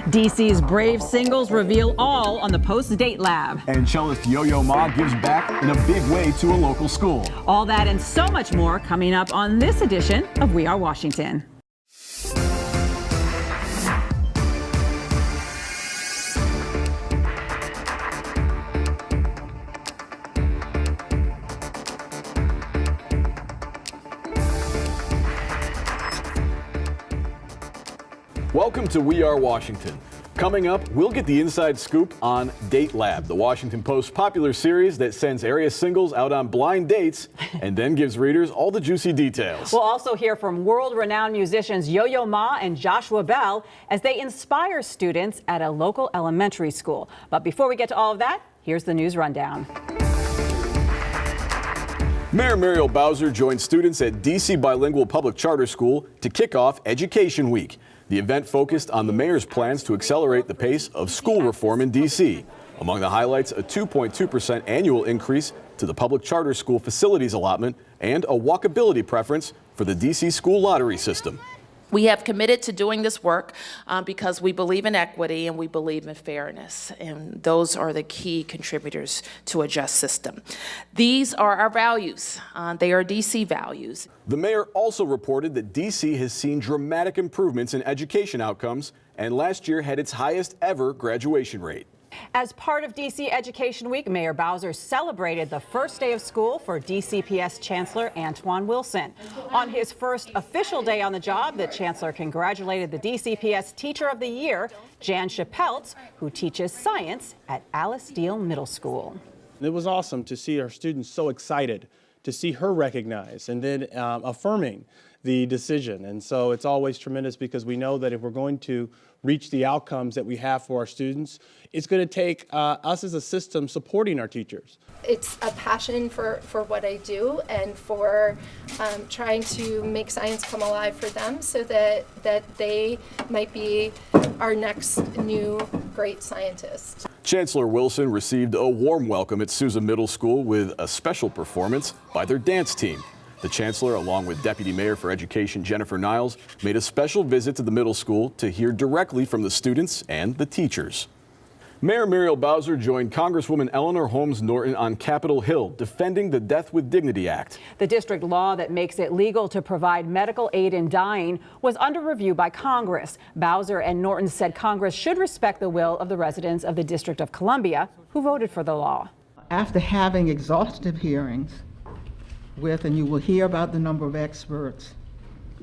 DC's Brave Singles reveal all on the Post-Date Lab. And cellist Yo-Yo Ma gives back in a big way to a local school. All that and so much more coming up on this edition of We Are Washington. Welcome to We Are Washington. Coming up, we'll get the inside scoop on Date Lab, the Washington Post's popular series that sends area singles out on blind dates and then gives readers all the juicy details. We'll also hear from world-renowned musicians Yo-Yo Ma and Joshua Bell as they inspire students at a local elementary school. But before we get to all of that, here's the news rundown. Mayor Muriel Bowser joined students at DC Bilingual Public Charter School to kick off Education Week. The event focused on the mayor's plans to accelerate the pace of school reform in D.C. Among the highlights, a 2.2% annual increase to the public charter school facilities allotment and a walkability preference for the D.C. school lottery system. We have committed to doing this work because we believe in equity and we believe in fairness, and those are the key contributors to a just system. These are our values. They are DC values. The mayor also reported that DC has seen dramatic improvements in education outcomes and last year had its highest ever graduation rate. As part of DC Education Week, Mayor Bowser celebrated the first day of school for DCPS Chancellor Antoine Wilson. On his first official day on the job, the Chancellor congratulated the DCPS Teacher of the Year, Jan Chappelts, who teaches science at Alice Deal Middle School. It was awesome to see our students so excited to see her recognized and then affirming the decision. And so it's always tremendous because we know that if we're going to reach the outcomes that we have for our students, it's going to take us as a system supporting our teachers. It's a passion for what I do and for trying to make science come alive for them so that they might be our next new great scientist. Chancellor Wilson received a warm welcome at Sousa Middle School with a special performance by their dance team. The Chancellor, along with Deputy Mayor for Education Jennifer Niles, made a special visit to the middle school to hear directly from the students and the teachers. Mayor Muriel Bowser joined Congresswoman Eleanor Holmes Norton on Capitol Hill defending the Death with Dignity Act. The district law that makes it legal to provide medical aid in dying was under review by Congress. Bowser and Norton said Congress should respect the will of the residents of the District of Columbia who voted for the law. After having exhaustive hearings with, and you will hear about the number of experts,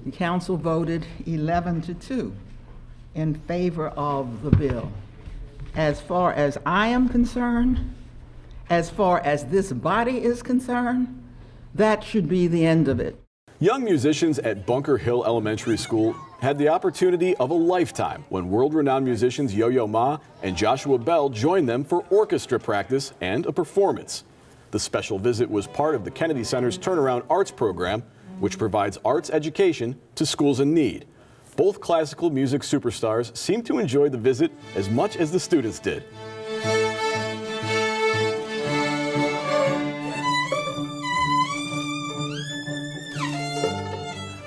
the council voted 11-2 in favor of the bill. As far as I am concerned, as far as this body is concerned, that should be the end of it. Young musicians at Bunker Hill Elementary School had the opportunity of a lifetime when world-renowned musicians Yo-Yo Ma and Joshua Bell joined them for orchestra practice and a performance. The special visit was part of the Kennedy Center's Turnaround Arts program, which provides arts education to schools in need. Both classical music superstars seemed to enjoy the visit as much as the students did.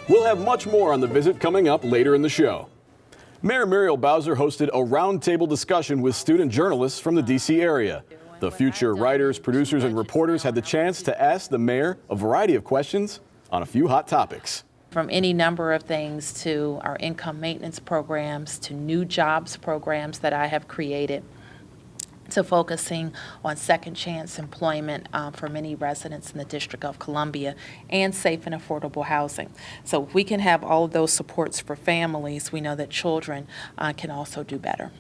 We'll have much more on the visit coming up later in the show. Mayor Muriel Bowser hosted a roundtable discussion with student journalists from the D.C. area. The future writers, producers, and reporters had the chance to ask the mayor a variety of questions on a few hot topics. From any number of things to our income maintenance programs, to new jobs programs that I have created, to focusing on second chance employment for many residents in the District of Columbia and safe and affordable housing. So if we can have all of those supports for families, we know that children can also do better.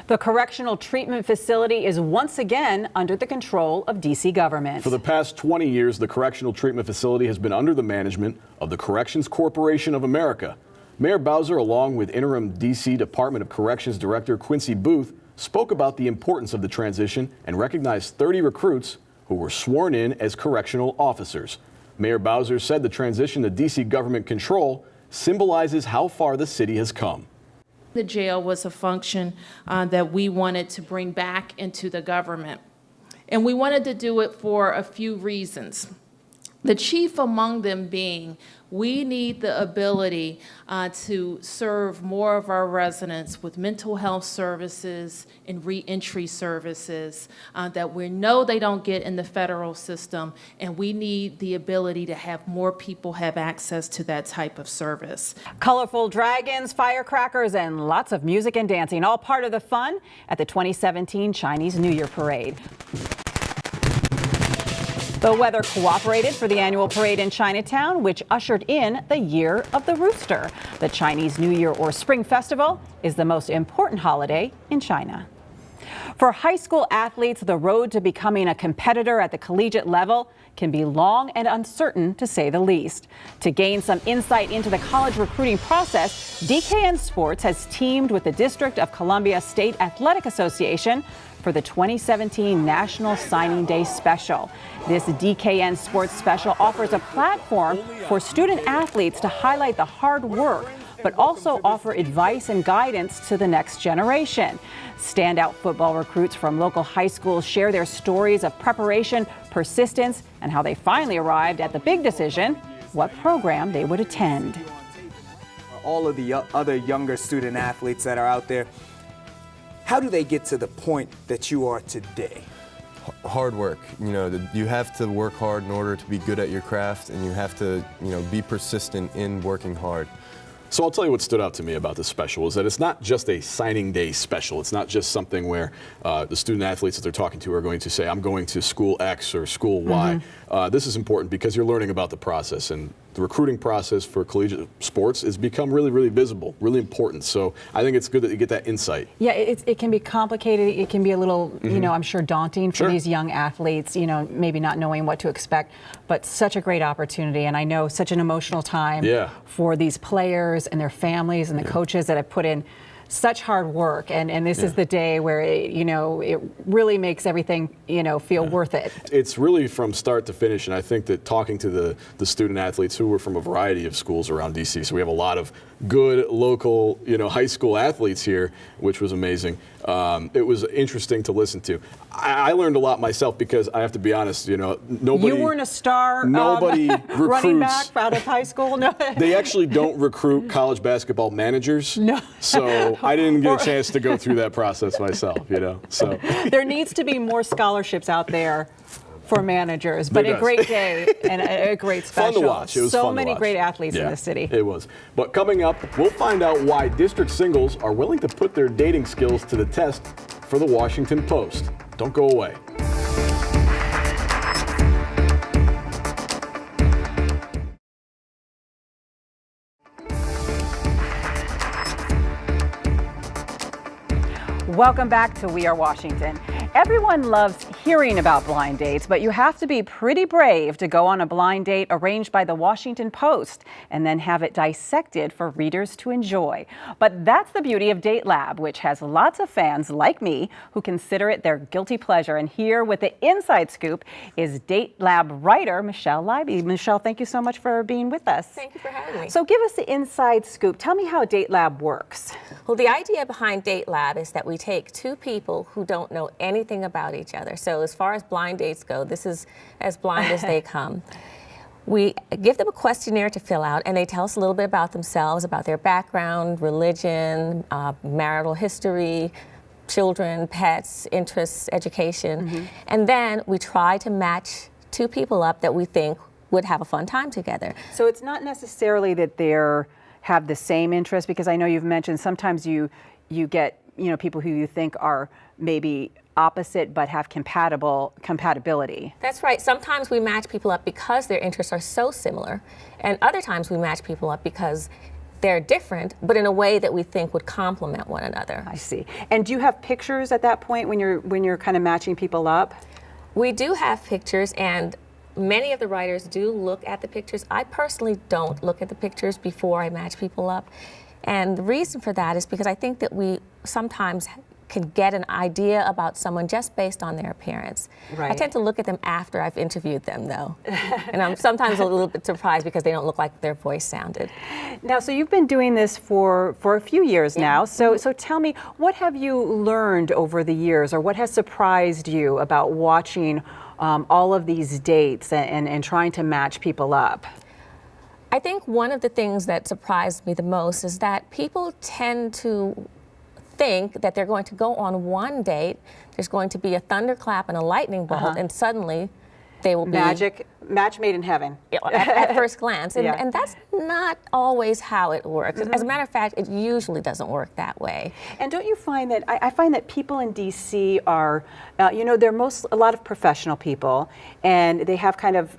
The correctional treatment facility is once again under the control of D.C. government. For the past 20 years, the correctional treatment facility has been under the management of the Corrections Corporation of America. Mayor Bowser, along with interim D.C. Department of Corrections Director Quincy Booth, spoke about the importance of the transition and recognized 30 recruits who were sworn in as correctional officers. Mayor Bowser said the transition to D.C. government control symbolizes how far the city has come. The jail was a function that we wanted to bring back into the government. And we wanted to do it for a few reasons. The chief among them being, we need the ability to serve more of our residents with mental health services and reentry services that we know they don't get in the federal system, and we need the ability to have more people have access to that type of service. Colorful dragons, firecrackers, and lots of music and dancing, all part of the fun at the 2017 Chinese New Year Parade. The weather cooperated for the annual parade in Chinatown, which ushered in the Year of the Rooster. The Chinese New Year or Spring Festival is the most important holiday in China. For high school athletes, the road to becoming a competitor at the collegiate level can be long and uncertain, to say the least. To gain some insight into the college recruiting process, DKN Sports has teamed with the District of Columbia State Athletic Association for the 2017 National Signing Day Special. This DKN Sports Special offers a platform for student athletes to highlight the hard work, but also offer advice and guidance to the next generation. Standout football recruits from local high schools share their stories of preparation, persistence, and how they finally arrived at the big decision, what program they would attend. All of the other younger student athletes that are out there, how do they get to the point that you are today? Hard work. You have to work hard in order to be good at your craft, and you have to, be persistent in working hard. So I'll tell you what stood out to me about this special is that it's not just a signing day special. It's not just something where the student athletes that they're talking to are going to say, I'm going to school X or school Y. This is important because you're learning about the process, and the recruiting process for collegiate sports has become really, really visible, really important. So I think it's good that you get that insight. Yeah, it can be complicated. It can be a little, I'm sure daunting for these young athletes, maybe not knowing what to expect, but such a great opportunity. And I know such an emotional time for these players and their families and the coaches that have put in such hard work, and this is the day where it really makes everything feel worth it. It's really from start to finish, and I think that talking to the student athletes who were from a variety of schools around DC, so we have a lot of good local high school athletes here, which was amazing. It was interesting to listen to. I learned a lot myself because I have to be honest, nobody. You weren't a star. Nobody recruits. Running back out of high school. No. They actually don't recruit college basketball managers. No. So I didn't get a chance to go through that process myself. So there needs to be more scholarships out there for managers, but a great day and a great special. Fun to watch. It was so fun many to watch. great athletes in the city. It was. But coming up, we'll find out why district singles are willing to put their dating skills to the test for the Washington Post. Don't go away. Welcome back to We Are Washington. Everyone loves hearing about blind dates, but you have to be pretty brave to go on a blind date arranged by the Washington Post and then have it dissected for readers to enjoy. But that's the beauty of Date Lab, which has lots of fans like me who consider it their guilty pleasure. And here with the inside scoop is Date Lab writer Michelle Leiby. Michelle, thank you so much for being with us. Thank you for having me. So give us the inside scoop. Tell me how Date Lab works. Well, the idea behind Date Lab is that we take two people who don't know anything about each other. So as far as blind dates go, this is as blind as they come. We give them a questionnaire to fill out, and they tell us a little bit about themselves, about their background, religion, marital history, children, pets, interests, education. And then we try to match two people up that we think would have a fun time together. So it's not necessarily that they're have the same interest, because I know you've mentioned sometimes you get people who you think are maybe opposite but have compatibility. That's right. Sometimes we match people up because their interests are so similar, and other times we match people up because they're different, but in a way that we think would complement one another. I see. And do you have pictures at that point when you're kind of matching people up? We do have pictures, and many of the writers do look at the pictures. I personally don't look at the pictures before I match people up. And the reason for that is because I think that we sometimes can get an idea about someone just based on their appearance. Right. I tend to look at them after I've interviewed them, though. And I'm sometimes a little bit surprised because they don't look like their voice sounded. Now, so you've been doing this for a few years now. So tell me, what have you learned over the years, or what has surprised you about watching all of these dates and trying to match people up? I think one of the things that surprised me the most is that people tend to think that they're going to go on one date, there's going to be a thunderclap and a lightning bolt, and suddenly they will match made in heaven. At first glance. And, Yeah. and that's not always how it works. As a matter of fact, it usually doesn't work that way. And don't you find that, I find that people in DC are, they're a lot of professional people, and they have kind of,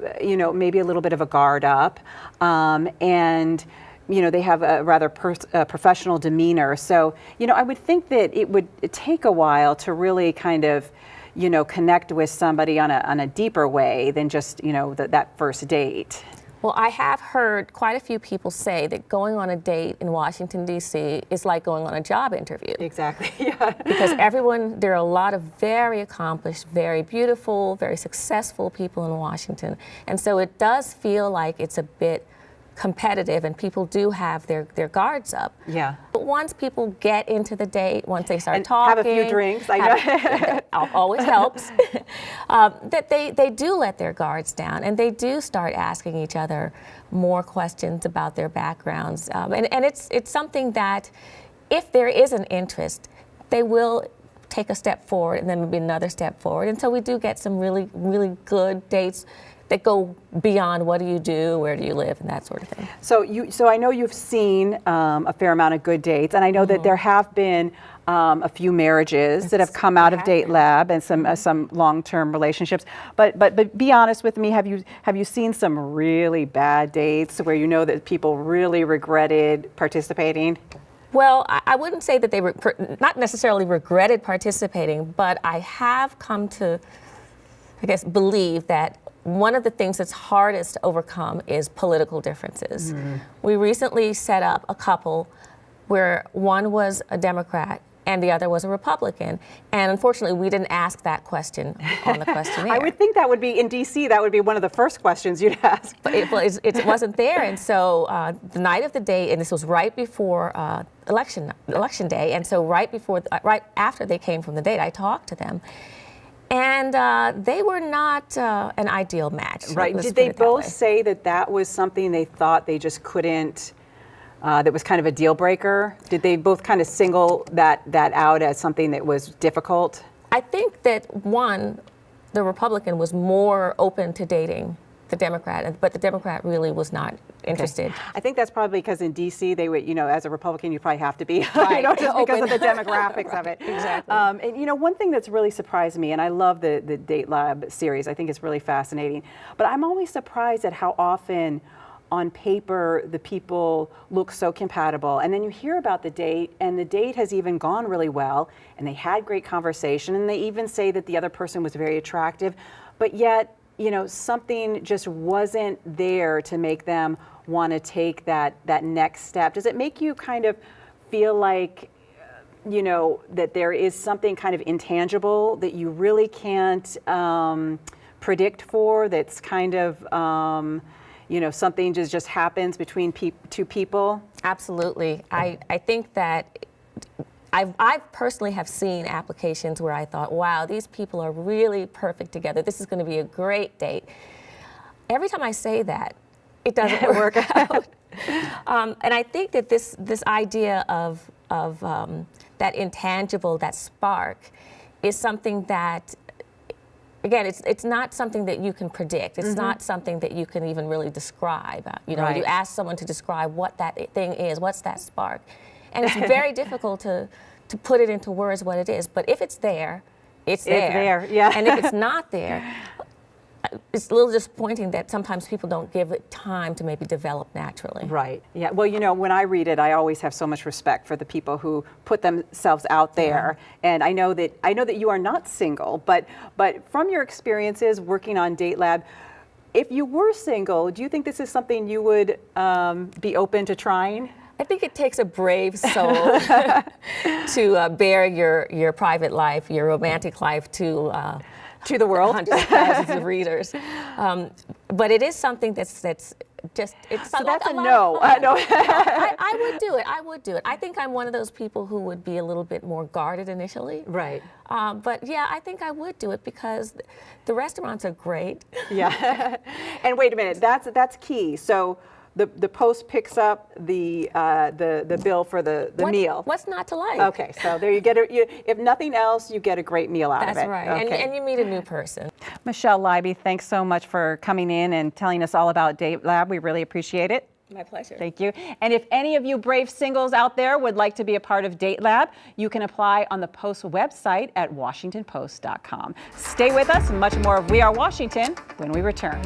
maybe a little bit of a guard up, and they have a rather professional demeanor. So, I would think that it would take a while to really kind of, connect with somebody on a deeper way than just, that first date. Well, I have heard quite a few people say that going on a date in Washington, D.C. is like going on a job interview. Exactly, yeah. Because there are a lot of very accomplished, very beautiful, very successful people in Washington. And so it does feel like it's a bit competitive, and people do have their guards up. Yeah. But once people get into the date, once they start And talking, have a few drinks, I know. always helps, that they do let their guards down, and they do start asking each other more questions about their backgrounds. And it's something that, if there is an interest, they will take a step forward and then maybe another step forward. And so we do get some really, really good dates that go beyond what do you do, where do you live, and that sort of thing. So I know you've seen a fair amount of good dates, and I know that there have been a few marriages that have come out of Date Lab and some long-term relationships. But be honest with me, have you seen some really bad dates where that people really regretted participating? Well, I wouldn't say that they not necessarily regretted participating, but I have come to, I guess, believe that one of the things that's hardest to overcome is political differences. We recently set up a couple where one was a Democrat and the other was a Republican. And unfortunately, we didn't ask that question on the questionnaire. I would think that would be, in DC, that would be one of the first questions you'd ask. But it wasn't there. And so the night of the date, and this was right before election day, and so right after they came from the date, I talked to them. And they were not an ideal match. Right. Did they both say that was something they thought they just couldn't, that was kind of a deal breaker? Did they both kind of single that out as something that was difficult? I think that the Republican was more open to dating the Democrat, but the Democrat really was not interested. Okay. I think that's probably because in DC they would, as a Republican, you probably have to be, right. Just because of the demographics of it. Exactly. And one thing that's really surprised me, and I love the Date Lab series, I think it's really fascinating, but I'm always surprised at how often on paper the people look so compatible, and then you hear about the date, and the date has even gone really well, and they had great conversation, and they even say that the other person was very attractive, but yet something just wasn't there to make them want to take that next step. Does it make you kind of feel like, that there is something kind of intangible that you really can't predict for, that's kind of, something just happens between two people? Absolutely. I think that I personally have seen applications where I thought, wow, these people are really perfect together. This is going to be a great date. Every time I say that, it doesn't work out. And I think that this idea of that intangible, that spark, is something that, again, it's not something that you can predict. It's not something that you can even really describe. Right. You ask someone to describe what that thing is, what's that spark? And it's very difficult to put it into words what it is. But if it's there, it's there. It's there, yeah. And if it's not there, it's a little disappointing that sometimes people don't give it time to maybe develop naturally. Right. Yeah. Well, when I read it, I always have so much respect for the people who put themselves out there. And I know that you are not single, but from your experiences working on Date Lab, if you were single, do you think this is something you would be open to trying? I think it takes a brave soul to bear your private life, your romantic life to the world, hundreds of thousands of readers. But it is something that's it's So like that's a lot no. of fun. No. I would do it. I would do it. I think I'm one of those people who would be a little bit more guarded initially. Right. But yeah, I think I would do it because the restaurants are great. Yeah. And wait a minute, that's key. So the Post picks up the bill for the meal. What's not to like? Okay, so there you get if nothing else, you get a great meal out of it. That's right. Okay. And you meet a new person. Michelle Leiby, thanks so much for coming in and telling us all about Date Lab. We really appreciate it. My pleasure. Thank you. And if any of you brave singles out there would like to be a part of Date Lab, you can apply on the Post website at washingtonpost.com. Stay with us, and much more of We Are Washington when we return.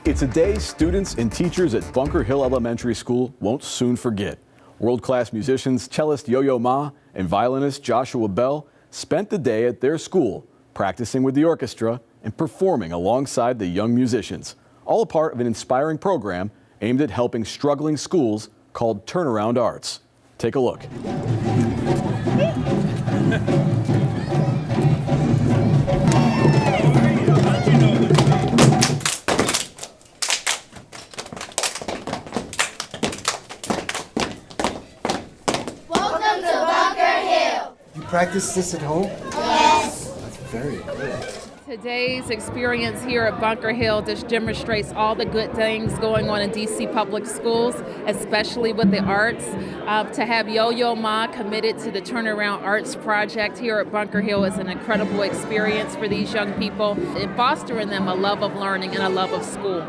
It's a day students and teachers at Bunker Hill Elementary School won't soon forget. World-class musicians, cellist Yo-Yo Ma and violinist Joshua Bell spent the day at their school, practicing with the orchestra and performing alongside the young musicians, all a part of an inspiring program aimed at helping struggling schools called Turnaround Arts. Take a look. Practice this at home? Yes. That's very good. Today's experience here at Bunker Hill just demonstrates all the good things going on in DC public schools, especially with the arts. To have Yo-Yo Ma committed to the Turnaround Arts Project here at Bunker Hill is an incredible experience for these young people and fostering them a love of learning and a love of school.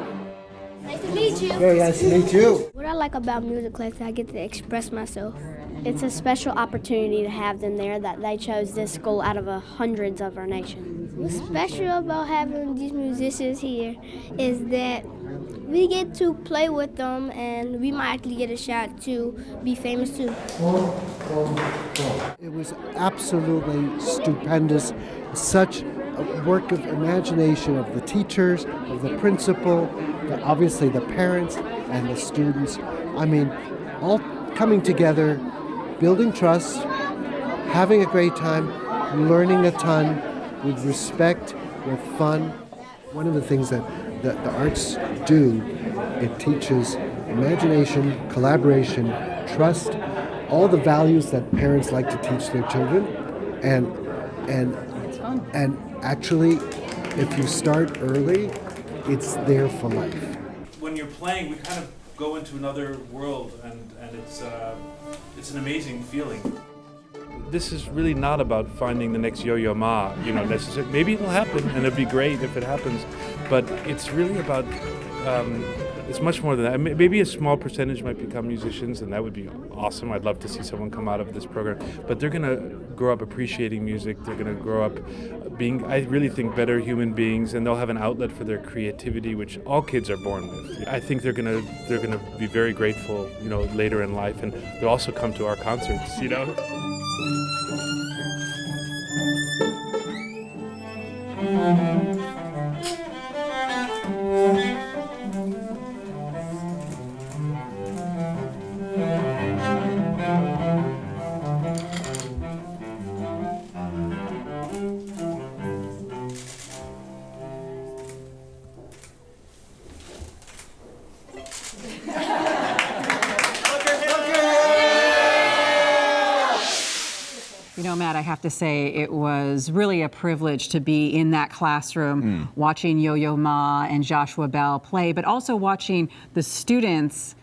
Nice to meet you. Very nice to meet you. What I like about music class is I get to express myself. It's a special opportunity to have them there that they chose this school out of hundreds of our nation. What's special about having these musicians here is that we get to play with them and we might actually get a shot to be famous too. It was absolutely stupendous. Such a work of imagination of the teachers, of the principal, obviously the parents and the students. I mean, all coming together, building trust, having a great time, learning a ton with respect, with fun. One of the things that the arts do, it teaches imagination, collaboration, trust, all the values that parents like to teach their children. And actually, if you start early, it's there for life. When you're playing, we kind of go into another world, and it's an amazing feeling. This is really not about finding the next Yo-Yo Ma, necessarily. Maybe it'll happen, and it'd be great if it happens, but it's really about, it's much more than that. Maybe a small percentage might become musicians, and that would be awesome. I'd love to see someone come out of this program, but they're going to grow up appreciating music. They're going to grow up being, I really think, better human beings, and they'll have an outlet for their creativity, which all kids are born with. I think they're going to be very grateful, later in life, and they'll also come to our concerts, Matt, I have to say it was really a privilege to be in that classroom watching Yo-Yo Ma and Joshua Bell play, but also watching the students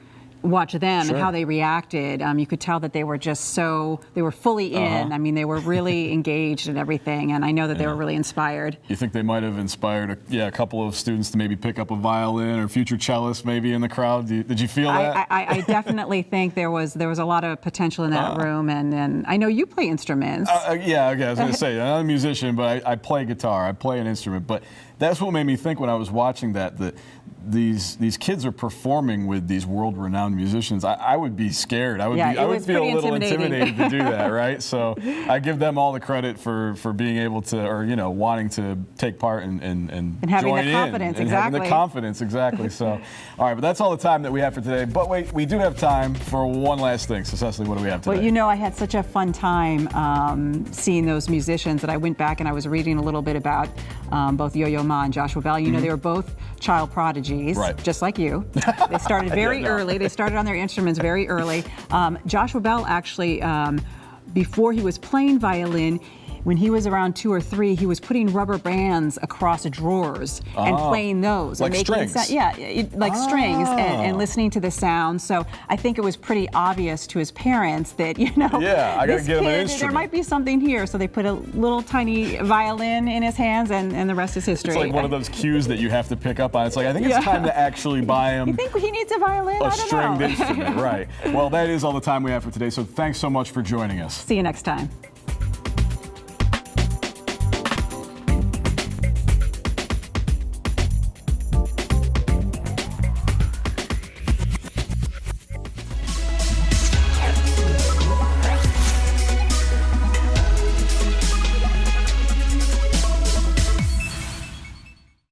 watch them and how they reacted. You could tell that they were just they were fully in. I mean, they were really engaged in everything, and I know that they were really inspired. You think they might have inspired a couple of students to maybe pick up a violin or future cellist maybe in the crowd? Did you feel that? I definitely think there was a lot of potential in that room, and I know you play instruments. I was going to say, I'm not a musician, but I play guitar. I play an instrument, but that's what made me think when I was watching that these kids are performing with these world-renowned world-renowned musicians, I would be scared. I would feel a little intimidated to do that, right? So I give them all the credit for being able to, or wanting to take part and having join the confidence, in, and exactly. having the confidence, exactly. So, all right, but that's all the time that we have for today. But wait, we do have time for one last thing. So, Cecily, what do we have today? Well, I had such a fun time seeing those musicians that I went back and I was reading a little bit about both Yo-Yo Ma and Joshua Bell. They were both child prodigies, just like you. They started very early. They started on their instruments very early. Joshua Bell actually, before he was playing violin, when he was around 2 or 3, he was putting rubber bands across drawers and playing those. Like and making strings? Like strings and listening to the sound. So I think it was pretty obvious to his parents that, I gotta give him an instrument. There might be something here. So they put a little tiny violin in his hands and the rest is history. It's like one of those cues that you have to pick up on. It's like, I think it's time to actually buy him You think he needs a violin? a stringed instrument, right. Well, that is all the time we have for today. So thanks so much for joining us. See you next time.